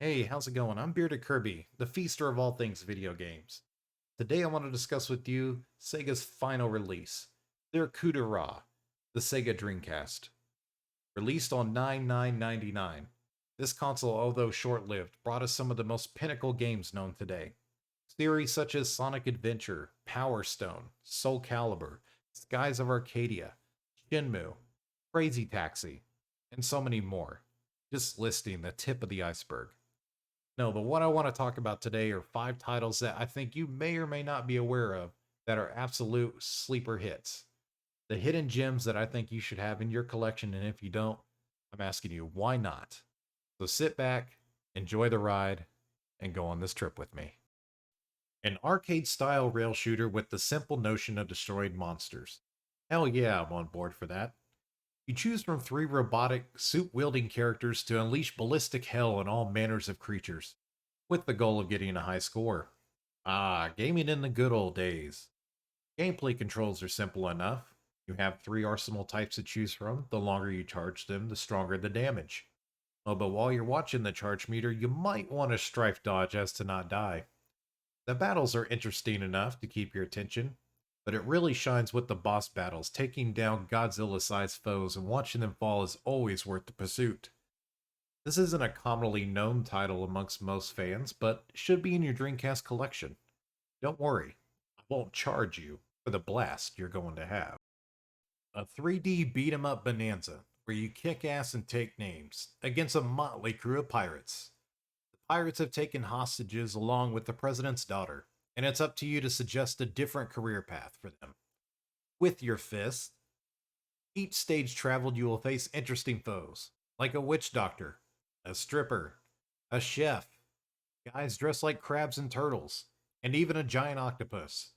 Hey, how's it going? I'm Bearded Kirby, the feaster of all things video games. Today I want to discuss with you Sega's final release, their coup de rah, the Sega Dreamcast. Released on 9/9/99, this console, although short-lived, brought us some of the most pinnacle games known today. Series such as Sonic Adventure, Power Stone, Soul Calibur, Skies of Arcadia, Shenmue, Crazy Taxi, and so many more. Just listing the tip of the iceberg. No, but what I want to talk about today are five titles that I think you may or may not be aware of that are absolute sleeper hits. The hidden gems that I think you should have in your collection, and if you don't, I'm asking you, why not? So sit back, enjoy the ride, and go on this trip with me. An arcade style rail shooter with the simple notion of destroyed monsters. Hell yeah, I'm on board for that. You choose from three robotic, suit wielding characters to unleash ballistic hell on all manners of creatures, with the goal of getting a high score. Ah, gaming in the good old days. Gameplay controls are simple enough. You have three arsenal types to choose from. The longer you charge them, the stronger the damage. Oh, but while you're watching the charge meter, you might want to strafe dodge as to not die. The battles are interesting enough to keep your attention, but it really shines with the boss battles. Taking down Godzilla-sized foes and watching them fall is always worth the pursuit. This isn't a commonly known title amongst most fans, but should be in your Dreamcast collection. Don't worry, I won't charge you for the blast you're going to have. A 3D beat 'em up bonanza, where you kick ass and take names, against a motley crew of pirates. The pirates have taken hostages along with the president's daughter, and it's up to you to suggest a different career path for them. With your fists, each stage traveled you will face interesting foes, like a witch doctor, a stripper, a chef, guys dressed like crabs and turtles, and even a giant octopus.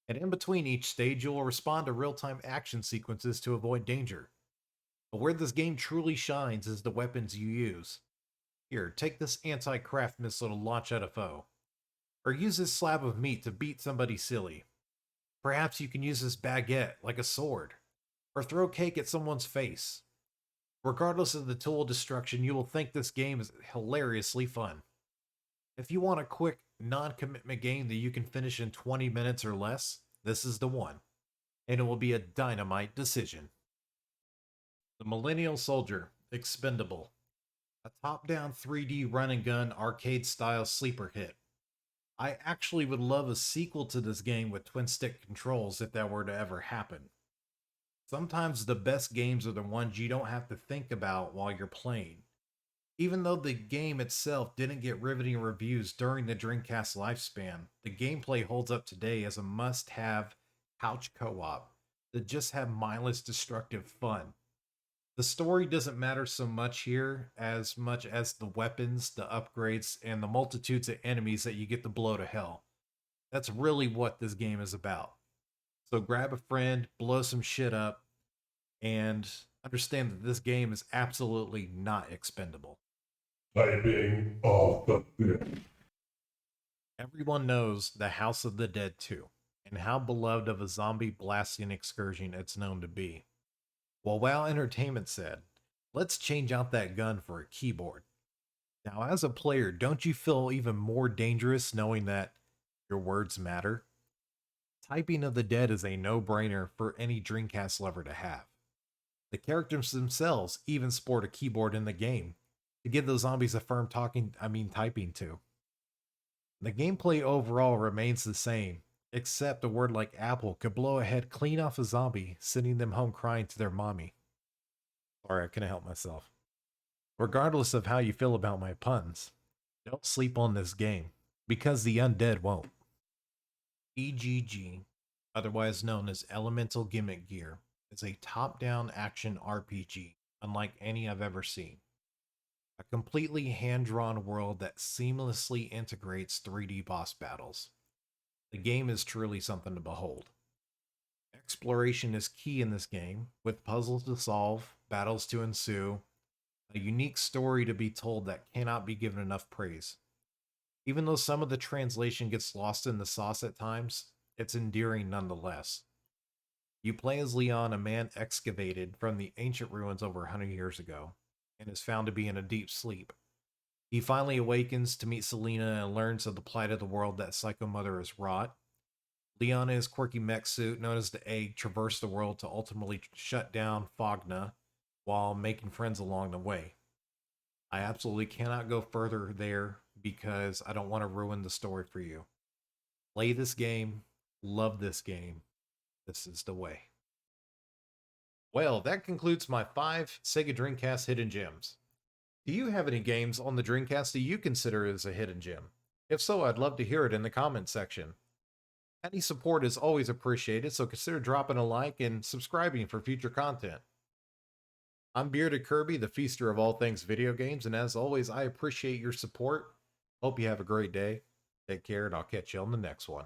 And in between each stage, you will respond to real time action sequences to avoid danger. But where this game truly shines is the weapons you use. Here, take this anti craft missile to launch at a foe, or use this slab of meat to beat somebody silly. Perhaps you can use this baguette like a sword, or throw cake at someone's face. Regardless of the tool of destruction, you will think this game is hilariously fun. If you want a quick, non commitment game that you can finish in 20 minutes or less, this is the one, and it will be a dynamite decision. The Millennial Soldier, Expendable, a top down 3D run and gun arcade style sleeper hit. I actually would love a sequel to this game with twin stick controls if that were to ever happen. Sometimes the best games are the ones you don't have to think about while you're playing. Even though the game itself didn't get riveting reviews during the Dreamcast lifespan, the gameplay holds up today as a must have couch co op that just have mindless destructive fun. The story doesn't matter so much as the weapons, the upgrades, and the multitudes of enemies that you get to blow to hell. That's really what this game is about. So grab a friend, blow some shit up, and understand that this game is absolutely not expendable. Typing of the dead. Everyone knows the House of the Dead 2, and how beloved of a zombie blasting excursion it's known to be. Well, WoW Entertainment said, let's change out that gun for a keyboard. Now, as a player, don't you feel even more dangerous knowing that your words matter? Typing of the Dead is a no brainer for any Dreamcast lover to have. The characters themselves even sport a keyboard in the game to give those zombies a firm typing to. The gameplay overall remains the same, except a word like apple could blow a head clean off a zombie, sending them home crying to their mommy. Sorry, I couldn't help myself. Regardless of how you feel about my puns, don't sleep on this game, because the undead won't. EGG, otherwise known as Elemental Gimmick Gear, is a top down action RPG unlike any I've ever seen. A completely hand drawn world that seamlessly integrates 3D boss battles. The game is truly something to behold. Exploration is key in this game, with puzzles to solve, battles to ensue, a unique story to be told that cannot be given enough praise. Even though some of the translation gets lost in the sauce at times, it's endearing nonetheless. You play as Leon, a man excavated from the ancient ruins over 100 years ago, and is found to be in a deep sleep. He finally awakens to meet Selena and learns of the plight of the world that Psycho Mother has wrought. Leon and his quirky mech suit, known as the Egg, traverse the world to ultimately shut down Fogna while making friends along the way. I absolutely cannot go further there because I don't want to ruin the story for you. Play this game, love this game. This is the way. Well, that concludes my 5 Sega Dreamcast hidden gems. Do you have any games on the Dreamcast that you consider as a hidden gem? If so, I'd love to hear it in the comments section. Any support is always appreciated, so consider dropping a like and subscribing for future content. I'm Bearded Kirby, the feaster of all things video games, and as always, I appreciate your support. Hope you have a great day. Take care, and I'll catch you on the next one.